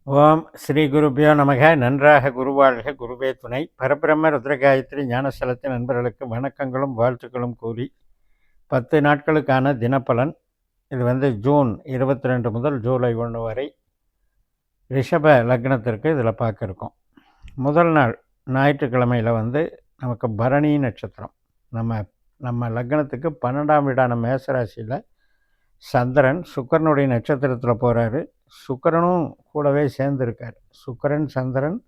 ஓம் ஸ்ரீ குருபியோ நமக. நன்றாக குருவாழ்க, குருவே துணை. பரபிரம்ம ருத்ரகாயத்ரி ஞானஸ்தலத்தின் நண்பர்களுக்கு வணக்கங்களும் வாழ்த்துக்களும் கூறி 10 நாட்களுக்கான தினப்பலன். இது ஜூன் 22 முதல் ஜூலை 1 வரை ரிஷப லக்னத்திற்கு இதில் பார்க்க இருக்கோம். முதல் நாள் ஞாயிற்றுக்கிழமையில் நமக்கு பரணி நட்சத்திரம். நம்ம லக்னத்துக்கு 12ஆம் வீடான மேசராசியில் சந்திரன் சுக்கிரனுடைய நட்சத்திரத்தில் போகிறாரு. சுக்கிரனும் கூடவே சேர்ந்துருக்கார். சுக்கிரன் சந்திரன்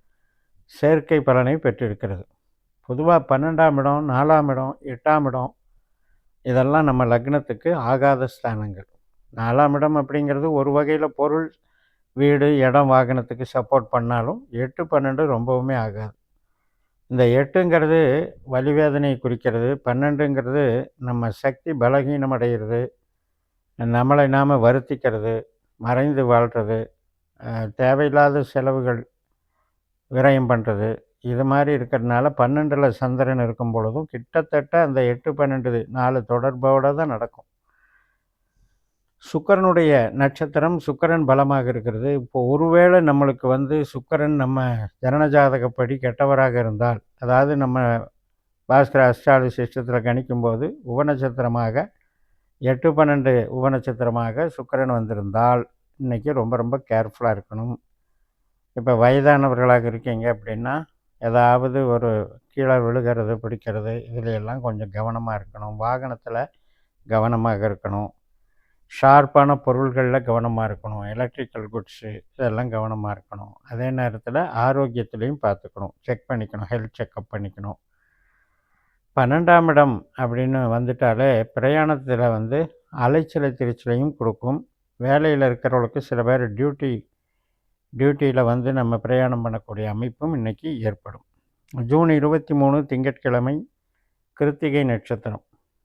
சேர்க்கை பலனை பெற்றிருக்கிறது. பொதுவாக 12ஆம் இடம், 4ஆம் இடம், 8ஆம் இடம் இதெல்லாம் நம்ம லக்னத்துக்கு ஆகாத ஸ்தானங்கள். 4ஆம் இடம் அப்படிங்கிறது ஒரு வகையில் பொருள், வீடு, இடம், வாகனத்துக்கு சப்போர்ட் பண்ணாலும் 8, 12 ரொம்பவுமே ஆகாது. இந்த 8ங்கிறது வலிவேதனையை குறிக்கிறது. 12ங்கிறது நம்ம சக்தி பலகீனம் அடைகிறது, நம்மளை நாம் வருத்திக்கிறது, மறைந்து வாழ்கிறது, தேவையில்லாத செலவுகள் விரயம் பண்ணுறது, இது மாதிரி இருக்கிறதுனால 12ல் சந்திரன் இருக்கும் பொழுதும் கிட்டத்தட்ட அந்த 8, 12 4 தொடர்போடு தான் நடக்கும். சுக்கிரனுடைய நட்சத்திரம், சுக்கிரன் பலமாக இருக்கிறது. இப்போது ஒருவேளை நம்மளுக்கு சுக்கிரன் நம்ம ஜனனஜாதகப்படி கெட்டவராக இருந்தால், அதாவது நம்ம பாஸ்கர அஸ்ட்ராலஜி சிஸ்டத்தில் கணிக்கும்போது உபநட்சத்திரமாக 8, 12 உபநட்சத்திரமாக சுக்கிரன் வந்திருந்தால் இன்றைக்கி ரொம்ப ரொம்ப கேர்ஃபுல்லாக இருக்கணும். இப்போ வயதானவர்களாக இருக்கீங்க அப்படின்னா ஏதாவது ஒரு கீழே விழுகிறது, பிடிக்கிறது, இதிலெல்லாம் கொஞ்சம் கவனமாக இருக்கணும். வாகனத்தில் கவனமாக இருக்கணும். ஷார்ப்பான பொருள்களில் கவனமாக இருக்கணும். எலக்ட்ரிக்கல் குட்ஸு இதெல்லாம் கவனமாக இருக்கணும். அதே நேரத்தில் ஆரோக்கியத்துலேயும் பார்த்துக்கணும், செக் பண்ணிக்கணும், ஹெல்த் செக்கப் பண்ணிக்கணும். 12ஆம் இடம் அப்படின்னு வந்துட்டாலே பிரயாணத்தில் அலைச்சலை திருச்சலையும் கொடுக்கும். வேலையில் இருக்கிறவங்களுக்கு சில பேர் டியூட்டியில் நம்ம பிரயாணம் பண்ணக்கூடிய அமைப்பும் இன்றைக்கி ஏற்படும். ஜூன் 23 திங்கட்கிழமை கிருத்திகை நட்சத்திரம்.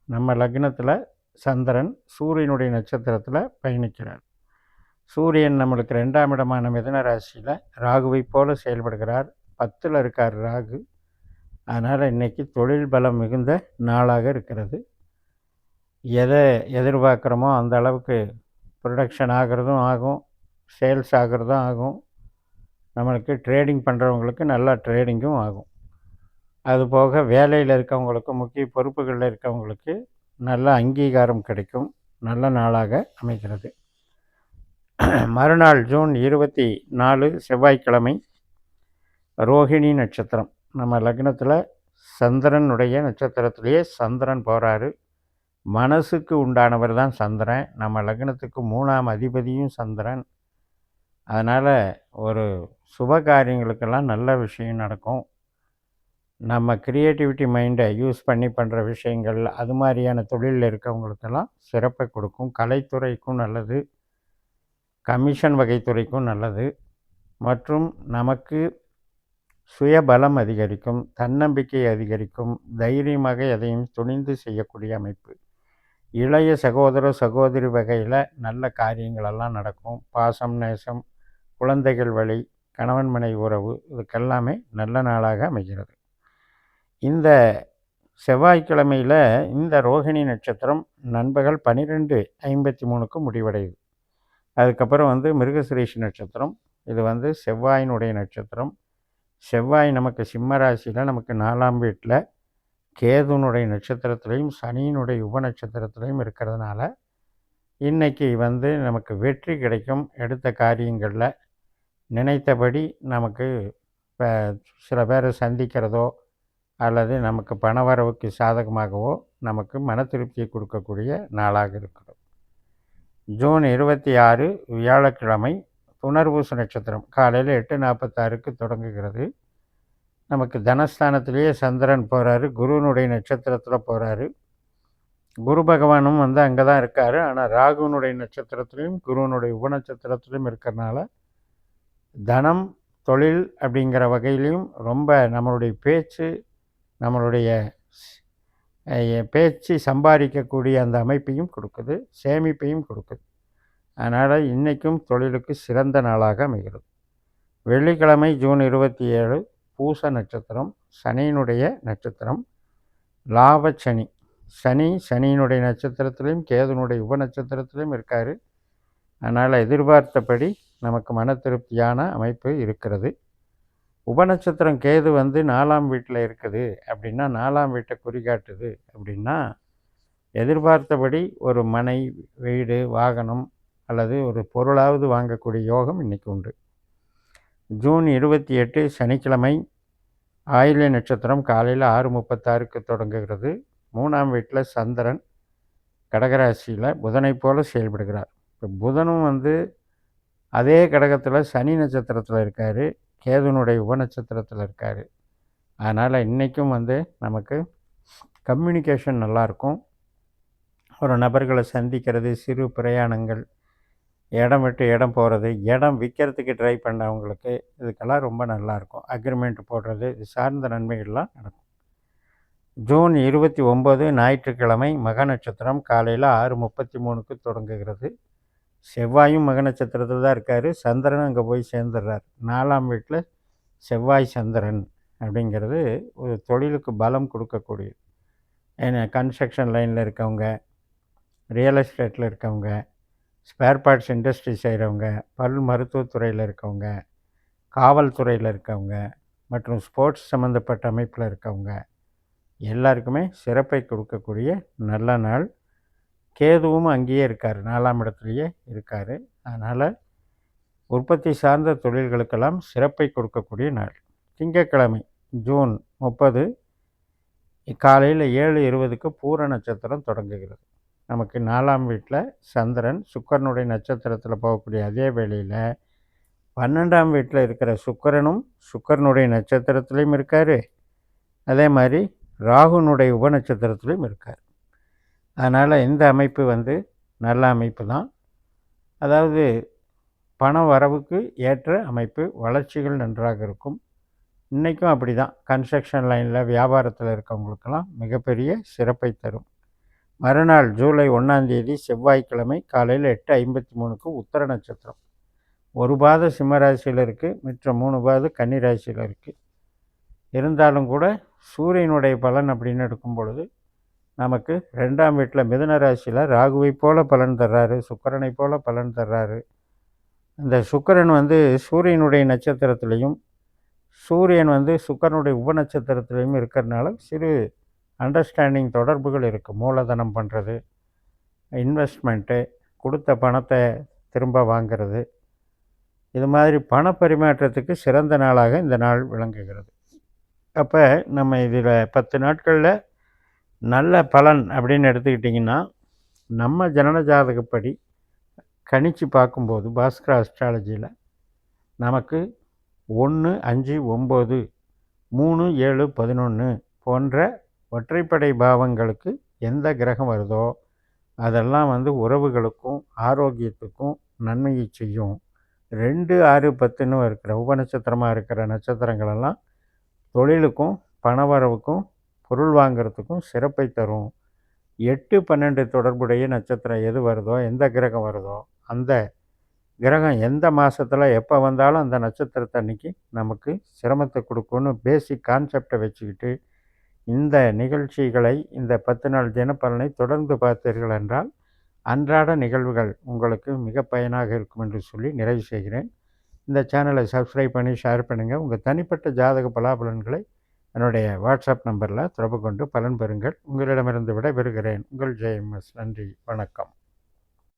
நம்ம லக்னத்தில் சந்திரன் சூரியனுடைய நட்சத்திரத்தில் பயணிக்கிறார். சூரியன் நம்மளுக்கு 2ஆம் இடமான மிதுன ராசியில் ராகுவை போல செயல்படுகிறார். 10ல் இருக்கார் ராகு. அதனால் இன்றைக்கி தொழில் பலம் மிகுந்த நாளாக இருக்கிறது. எதை எதிர்பார்க்குறோமோ அந்த அளவுக்கு ப்ரொடக்ஷன் ஆகிறதும் ஆகும், சேல்ஸ் ஆகிறதும் ஆகும். நம்மளுக்கு ட்ரேடிங் பண்ணுறவங்களுக்கு நல்லா ட்ரேடிங்கும் ஆகும். அதுபோக வேலையில் இருக்கவங்களுக்கு, முக்கிய பொறுப்புகளில் இருக்கவங்களுக்கு நல்ல அங்கீகாரம் கிடைக்கும். நல்ல நாளாக அமைகிறது. மறுநாள் ஜூன் 24 செவ்வாய்க்கிழமை ரோஹிணி நட்சத்திரம். நம்ம லக்னத்தில் சந்திரனுடைய நட்சத்திரத்திலேயே சந்திரன் போகிறாரு. மனசுக்கு உண்டானவர் தான் சந்திரன். நம்ம லக்னத்துக்கு 3ஆம் அதிபதியும் சந்திரன். அதனால் ஒரு சுப காரியங்களுக்கெல்லாம் நல்ல விஷயம் நடக்கும். நம்ம க்ரியேட்டிவிட்டி மைண்டை யூஸ் பண்ணி பண்ணுற விஷயங்கள், அது மாதிரியான தொழிலில் இருக்கவங்களுக்கெல்லாம் சிறப்பை கொடுக்கும். கலைத்துறைக்கும் நல்லது, கமிஷன் வகைத்துறைக்கும் நல்லது, மற்றும் நமக்கு சுயபலம் அதிகரிக்கும், தன்னம்பிக்கை அதிகரிக்கும், தைரியமாக எதையும் துணிந்து செய்யக்கூடிய அமைப்பு. இளைய சகோதர சகோதரி வகையில் நல்ல காரியங்களெல்லாம் நடக்கும். பாசம், நேசம், குழந்தைகள் வழி, கணவன் மனைவி உறவு, இதுக்கெல்லாமே நல்ல நாளாக அமைகிறது. இந்த செவ்வாய்க்கிழமையில் இந்த ரோஹிணி நட்சத்திரம் நண்பகல் 12:53 முடிவடையுது. அதுக்கப்புறம் மிருகசிரீஷ நட்சத்திரம். இது செவ்வாயினுடைய நட்சத்திரம். செவ்வாய் நமக்கு சிம்ம ராசியில் நமக்கு 4ஆம் வீட்டில் கேதுனுடைய நட்சத்திரத்திலையும் சனியினுடைய உபநட்சத்திரத்திலையும் இருக்கிறதுனால இன்றைக்கி நமக்கு வெற்றி கிடைக்கும். எடுத்த காரியங்களில் நினைத்தபடி நமக்கு சில பேரை சந்திக்கிறதோ அல்லது நமக்கு பணவரவுக்கு சாதகமாகவோ நமக்கு மன திருப்தியை கொடுக்கக்கூடிய நாளாக இருக்கிறது. ஜூன் 26 வியாழக்கிழமை புனர்பூச நட்சத்திரம் காலையில் 8:46 தொடங்குகிறது. நமக்கு தனஸ்தானத்திலேயே சந்திரன் போகிறாரு. குருவினுடைய நட்சத்திரத்தில் போகிறாரு. குரு பகவானும் அங்கே தான் இருக்கார். ஆனால் ராகுனுடைய நட்சத்திரத்திலையும் குருவனுடைய உபநட்சத்திரத்திலையும் இருக்கிறனால தனம், தொழில் அப்படிங்கிற வகையிலையும் ரொம்ப நம்மளுடைய பேச்சு சம்பாதிக்கக்கூடிய அந்த அமைப்பையும் கொடுக்குது, சேமிப்பையும் கொடுக்குது. அதனால் இன்றைக்கும் தொழிலுக்கு சிறந்த நாளாக அமைகிறது. வெள்ளிக்கிழமை ஜூன் 27 பூச நட்சத்திரம், சனியினுடைய நட்சத்திரம், லாபச்சனி. சனியினுடைய நட்சத்திரத்திலையும் கேதுனுடைய உபநட்சத்திரத்திலையும் இருக்கார். அதனால் எதிர்பார்த்தபடி நமக்கு மன திருப்தியான அமைப்பு இருக்கிறது. உபநட்சத்திரம் கேது வந்து 4ஆம் வீட்டில் இருக்குது அப்படின்னா, 4ஆம் வீட்டை குறிகாட்டுது அப்படின்னா, எதிர்பார்த்தபடி ஒரு மனை, வீடு, வாகனம் அல்லது ஒரு பொருளாவது வாங்கக்கூடிய யோகம் இன்றைக்கி உண்டு. ஜூன் 28 சனிக்கிழமை ஆயில்ய நட்சத்திரம் காலையில் 6:36க்கு தொடங்குகிறது. 3ஆம் வீட்டில் சந்திரன் கடகராசியில் புதனை போல செயல்படுகிறார். இப்போ புதனும் வந்து அதே கடகத்தில் சனி நட்சத்திரத்தில் இருக்கார், கேதுனுடைய உபநட்சத்திரத்தில் இருக்கார். அதனால் இன்றைக்கும் வந்து நமக்கு கம்யூனிகேஷன் நல்லாயிருக்கும். ஒரு நபர்களை சந்திக்கிறது, சிறு பிரயாணங்கள், இடம் விட்டு இடம் போகிறது, இடம் விற்கிறதுக்கு ட்ரை பண்ணவங்களுக்கு இதுக்கெல்லாம் ரொம்ப நல்லாயிருக்கும். அக்ரிமெண்ட் போடுறது, இது சார்ந்த நன்மைகள்லாம் நடக்கும். ஜூன் 29 ஞாயிற்றுக்கிழமை மக நட்சத்திரம் காலையில் 6:33க்கு தொடங்குகிறது. செவ்வாயும் மக நட்சத்திரத்தில் தான் இருக்கார், சந்திரனும் அங்கே போய் சேர்ந்துடுறார். 4ஆம் வீட்டில் செவ்வாய் சந்திரன் அப்படிங்கிறது ஒரு தொழிலுக்கு பலம் கொடுக்கக்கூடியது. ஏன்னா கன்ஸ்ட்ரக்ஷன் லைனில் இருக்கவங்க, ரியல் எஸ்டேட்டில் இருக்கவங்க, ஸ்பேர் பார்ட்ஸ் இண்டஸ்ட்ரி செய்கிறவங்க, பல் மருத்துவத்துறையில் இருக்கவங்க, காவல்துறையில் இருக்கவங்க மற்றும் ஸ்போர்ட்ஸ் சம்மந்தப்பட்ட அமைப்பில் இருக்கவங்க எல்லாருக்குமே சிறப்பை கொடுக்கக்கூடிய நல்ல நாள். கேதுவும் அங்கேயே இருக்கார், 4ஆம் இடத்துலையே இருக்கார். அதனால் உற்பத்தி சார்ந்த தொழில்களுக்கெல்லாம் சிறப்பை கொடுக்கக்கூடிய நாள். திங்கட்கிழமை ஜூன் 30 காலையில் 7:20க்கு பூர நட்சத்திரம் தொடங்குகிறது. நமக்கு 4ஆம் வீட்டில் சந்திரன் சுக்கிரனுடைய நட்சத்திரத்தில் போகக்கூடிய அதே வேளையில் 12ஆம் வீட்டில் இருக்கிற சுக்கிரனும் சுக்கிரனுடைய நட்சத்திரத்துலேயும் இருக்கார், அதே மாதிரி ராகுனுடைய உபநட்சத்திரத்துலேயும் இருக்கார். அதனால் இந்த அமைப்பு வந்து நல்ல அமைப்பு தான். அதாவது பண வரவுக்கு ஏற்ற அமைப்பு, வளர்ச்சிகள் நன்றாக இருக்கும். இன்றைக்கும் அப்படி தான். கன்ஸ்ட்ரக்ஷன் லைனில் வியாபாரத்தில் இருக்கவங்களுக்கெல்லாம் மிகப்பெரிய சிறப்பை தரும். மறுநாள் ஜூலை 1 செவ்வாய்க்கிழமை காலையில் 8:53க்கு உத்தர நட்சத்திரம். ஒரு பாத சிம்மராசியில் இருக்குது, மற்ற 3 பாத கன்னி ராசியில் இருக்குது. இருந்தாலும் கூட சூரியனுடைய பலன் அப்படின்னு எடுக்கும் பொழுது நமக்கு 2ஆம் வீட்டில் மிதுன ராசியில் ராகுவை போல பலன் தர்றாரு, சுக்கிரனை போல பலன் தர்றாரு. இந்த சுக்கிரன் வந்து சூரியனுடைய நட்சத்திரத்திலையும் சூரியன் வந்து சுக்கிரனுடைய உபநட்சத்திரத்திலையும் இருக்கிறதுனால சிறு அண்டர்ஸ்டாண்டிங் தொடர்புகள் இருக்குது. மூலதனம் பண்ணுறது, இன்வெஸ்ட்மெண்ட்டு, கொடுத்த பணத்தை திரும்ப வாங்கிறது, இது மாதிரி பண பரிமாற்றத்துக்கு சிறந்த நாளாக இந்த நாள் விளங்குகிறது. அப்போ நம்ம இதில் 10 நாட்களில் நல்ல பலன் அப்படின்னு எடுத்துக்கிட்டிங்கன்னா, நம்ம ஜனன ஜாதகப்படி கணிச்சு பார்க்கும்போது பாஸ்கர அஸ்ட்ராலஜியில் நமக்கு 1, 5, 9, 3, 7, 11 போன்ற ஒற்றைப்படை பாவங்களுக்கு எந்த கிரகம் வருதோ அதெல்லாம் வந்து உறவுகளுக்கும் ஆரோக்கியத்துக்கும் நன்மையை செய்யும். 2, 6, 10ன்னு இருக்கிற உபநட்சத்திரமாக இருக்கிற நட்சத்திரங்களெல்லாம் தொழிலுக்கும் பணவரவுக்கும் பொருள் வாங்கிறதுக்கும் சிறப்பை தரும். 8, 12 தொடர்புடைய நட்சத்திரம் எது வருதோ, எந்த கிரகம் வருதோ அந்த கிரகம் எந்த மாதத்தில் எப்போ வந்தாலும் அந்த நட்சத்திரத்தை அன்றைக்கி நமக்கு சிரமத்தை கொடுக்குன்னு பேசிக் கான்செப்டை வச்சுக்கிட்டு இந்த நிகழ்ச்சிகளை, இந்த 10 நாள் தினப்பலனை தொடர்ந்து பார்த்தீர்கள் என்றால் அன்றாட நிகழ்வுகள் உங்களுக்கு மிக பயனாக இருக்கும் என்று சொல்லி நிறைவு செய்கிறேன். இந்த சேனலை சப்ஸ்கிரைப் பண்ணி ஷேர் பண்ணுங்கள். உங்கள் தனிப்பட்ட ஜாதக பலாபலன்களை என்னுடைய வாட்ஸ்அப் நம்பரில் தொடர்பு கொண்டு பலன் பெறுங்கள். உங்களிடமிருந்து விடைபெறுகிறேன். உங்கள் ஜெயம்எஸ். நன்றி, வணக்கம்.